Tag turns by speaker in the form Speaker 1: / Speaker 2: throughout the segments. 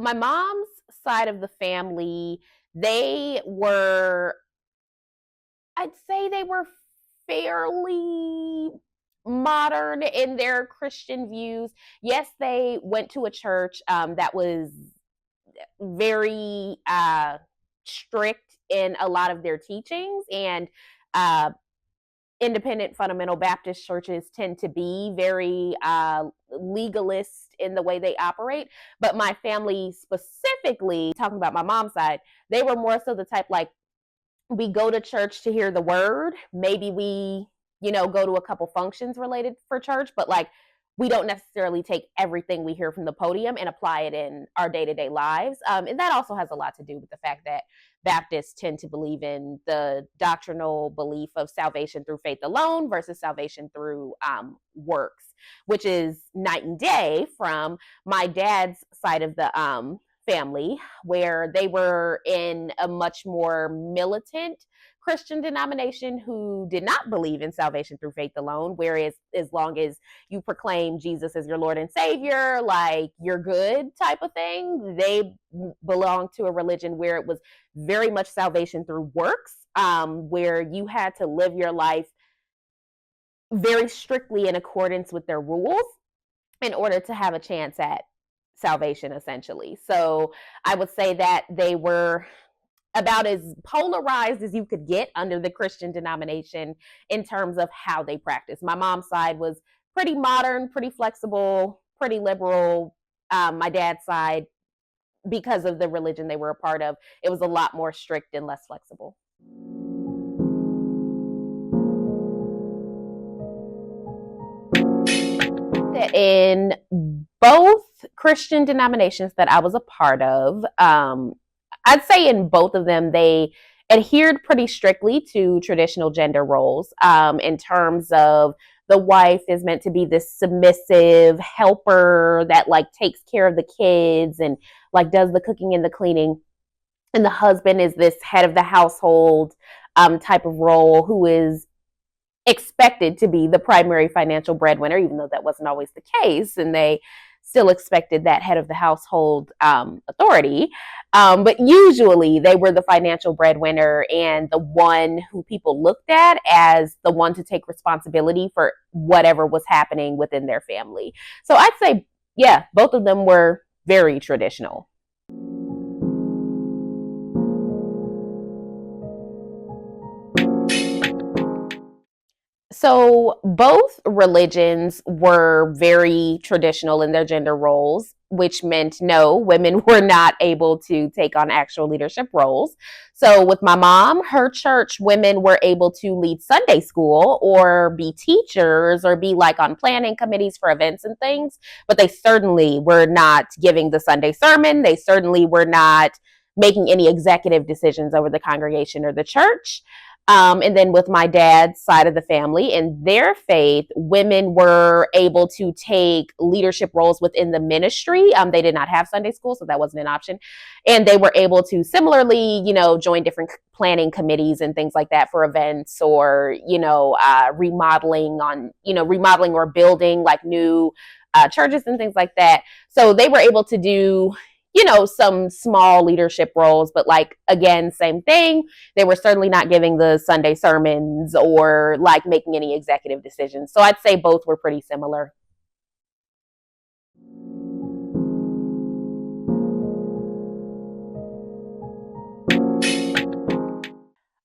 Speaker 1: My mom's side of the family, they were, I'd say they were fairly modern in their Christian views. Yes, they went to a church that was very strict in a lot of their teachings, and uh, independent fundamental Baptist churches tend to be very legalist in the way they operate. But my family, specifically talking about my mom's side, they were more so the type like, we go to church to hear the word. Maybe we, go to a couple functions related for church, but like we don't necessarily take everything we hear from the podium and apply it in our day-to-day lives. And that also has a lot to do with the fact that Baptists tend to believe in the doctrinal belief of salvation through faith alone versus salvation through works, which is night and day from my dad's side of the family, where they were in a much more militant Christian denomination who did not believe in salvation through faith alone. Whereas, as long as you proclaim Jesus as your Lord and Savior, like you're good type of thing, they belong to a religion where it was very much salvation through works, where you had to live your life very strictly in accordance with their rules in order to have a chance at salvation, essentially. So I would say that they were about as polarized as you could get under the Christian denomination in terms of how they practice. My mom's side was pretty modern, pretty flexible, pretty liberal. My dad's side, because of the religion they were a part of, it was a lot more strict and less flexible. In both Christian denominations that I was a part of, I'd say in both of them, they adhered pretty strictly to traditional gender roles, in terms of the wife is meant to be this submissive helper that like takes care of the kids and like does the cooking and the cleaning. And the husband is this head of the household type of role who is expected to be the primary financial breadwinner, even though that wasn't always the case. And they still expected that head of the household authority. But usually they were the financial breadwinner and the one who people looked at as the one to take responsibility for whatever was happening within their family. So I'd say, yeah, both of them were very traditional. So both religions were very traditional in their gender roles, which meant no, women were not able to take on actual leadership roles. So with my mom, her church, women were able to lead Sunday school or be teachers or be like on planning committees for events and things, but they certainly were not giving the Sunday sermon. They certainly were not making any executive decisions over the congregation or the church. And then with my dad's side of the family, in their faith, women were able to take leadership roles within the ministry. They did not have Sunday school, so that wasn't an option. And they were able to similarly, join different planning committees and things like that for events or, remodeling or building like new churches and things like that. So they were able to do some small leadership roles, but like, again, same thing. They were certainly not giving the Sunday sermons or like making any executive decisions. So I'd say both were pretty similar.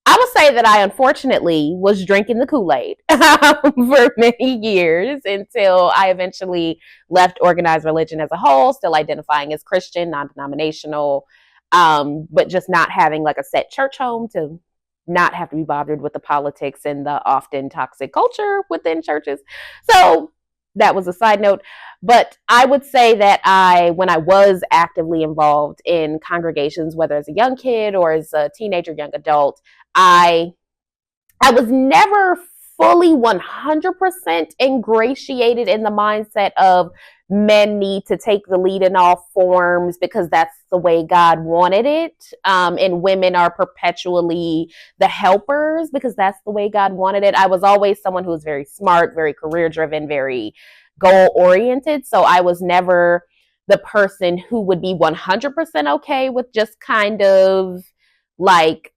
Speaker 1: I will say that I unfortunately was drinking the Kool-Aid for many years until I eventually left organized religion as a whole, still identifying as Christian, non-denominational, but just not having like a set church home to not have to be bothered with the politics and the often toxic culture within churches. So that was a side note. But I would say that when I was actively involved in congregations, whether as a young kid or as a teenager, young adult, I I was never fully 100% ingratiated in the mindset of men need to take the lead in all forms because that's the way God wanted it. And women are perpetually the helpers because that's the way God wanted it. I was always someone who was very smart, very career driven, very goal oriented. So I was never the person who would be 100% okay with just kind of like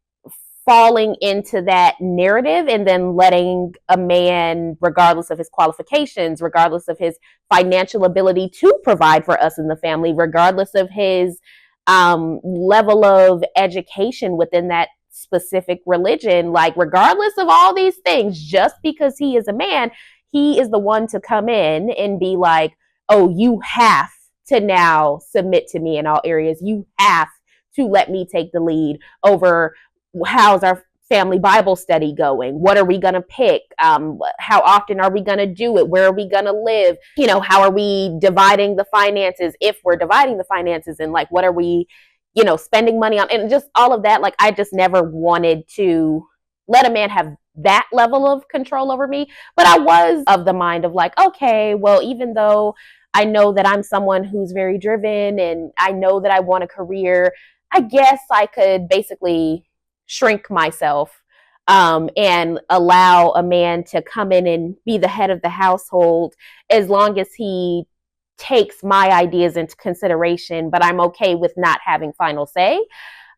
Speaker 1: falling into that narrative and then letting a man, regardless of his qualifications, regardless of his financial ability to provide for us in the family, regardless of his level of education within that specific religion, like regardless of all these things, just because he is a man, he is the one to come in and be like, oh, you have to now submit to me in all areas. You have to let me take the lead over how's our family Bible study going? What are we going to pick? How often are we going to do it? Where are we going to live? You know, how are we dividing the finances if we're dividing the finances? And like, what are we, you know, spending money on? And just all of that. Like, I just never wanted to let a man have that level of control over me. But I was of the mind of like, okay, well, even though I know that I'm someone who's very driven and I know that I want a career, I guess I could basically shrink myself and allow a man to come in and be the head of the household as long as he takes my ideas into consideration, but I'm okay with not having final say.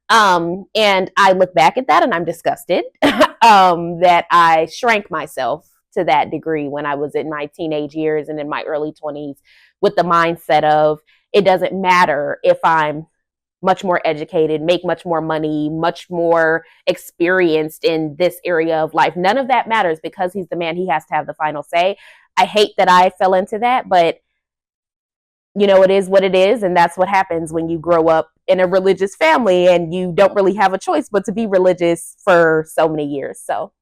Speaker 1: And I look back at that and I'm disgusted that I shrank myself to that degree when I was in my teenage years and in my early 20s with the mindset of it doesn't matter if I'm much more educated, make much more money, much more experienced in this area of life. None of that matters because he's the man. He has to have the final say. I hate that I fell into that, but you know, it is what it is. And that's what happens when you grow up in a religious family and you don't really have a choice but to be religious for so many years. So